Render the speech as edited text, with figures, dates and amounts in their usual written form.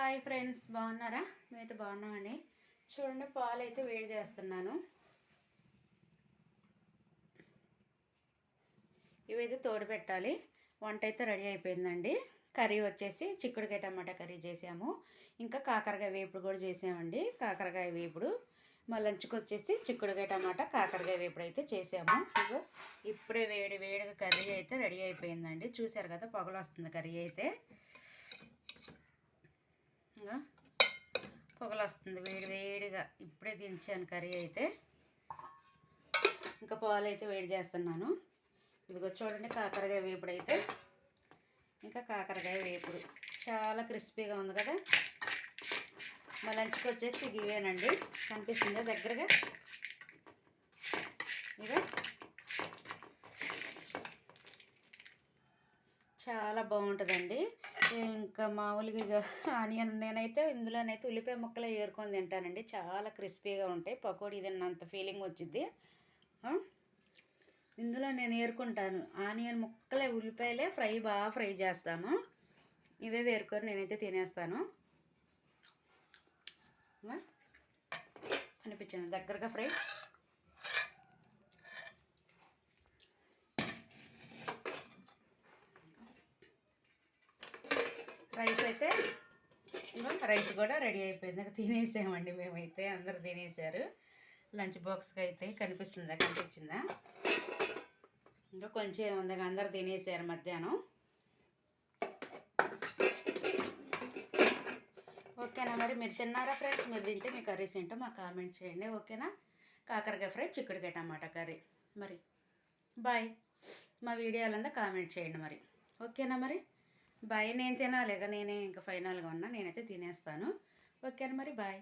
Hi friends, బాగున్నారా? మేమైతే బాగున్నామండి. చూడండి, పాలు అయితే వేడి చేస్తున్నాను. ఇవైతే తోడు పెట్టాలి. వంట అయితే రెడీ అయిపోయిందండి. కర్రీ వచ్చేసి చిక్కుడుకాయ టమాటా కర్రీ చేసాము. ఇంకా కాకరకాయ వేపుడు కూడా చేసామండి. కాకరకాయ వేపుడు మా లంచ్కి వచ్చేసి చిక్కుడుకాయ టమాటా కాకరకాయ వేపుడు అయితే చేసాము. ఇప్పుడే వేడిగా కర్రీ అయితే రెడీ అయిపోయిందండి. చూసారు కదా, పొగలు వస్తుంది కర్రీ అయితే. పొగలు వస్తుంది వేడిగా. ఇప్పుడే దించాను కర్రీ అయితే. ఇంకా పాలు అయితే వేడి చేస్తున్నాను. ఇదిగో చూడండి, కాకరకాయ వేపుడు అయితే. ఇంకా కాకరకాయ వేపుడు చాలా క్రిస్పీగా ఉంది కదా. మా లంచ్కి వచ్చేసి ఇవేనండి. కనిపిస్తుందా దగ్గరగా? ఇక చాలా బాగుంటుందండి. ఇంకా మామూలుగా ఇక ఆనియన్ నేనైతే ఇందులోనైతే ఉల్లిపాయ ముక్కలు ఏరుకొని తింటానండి. చాలా క్రిస్పీగా ఉంటాయి. పకోడీ తిన్నంత ఫీలింగ్ వచ్చింది. ఇందులో నేను ఏరుకుంటాను ఆనియన్ ముక్కలే, ఉల్లిపాయలే బాగా ఫ్రై చేస్తాను. ఇవే వేరుకొని నేనైతే తినేస్తాను. అనిపించాను దగ్గరగా ఫ్రై. రైస్ అయితే రైస్ కూడా రెడీ అయిపోయింది. తినేసామండి మేమైతే. అందరు తినేసారు. లంచ్ బాక్స్కి అయితే కనిపించిందా? ఇంకా కొంచెం ఉంది, అందరు తినేసారు మధ్యాహ్నం. ఓకేనా మరి? మీరు తిన్నారా ఫ్రెండ్స్? మీరు తింటే మీ కర్రీస్ ఏంటో మాకు కామెంట్ చేయండి. ఓకేనా? కాకరకాయ ఫ్రై, చిక్కుడుకాయ టమాటా కర్రీ. మరి బాయ్. మా వీడియోలంతా కామెంట్ చేయండి మరి. ఓకేనా మరి? బాయ్. నేను తినాలిగా, నేనే ఇంకా ఫైనల్గా ఉన్నా. నేనైతే తినేస్తాను. ఓకేనా మరి? బాయ్.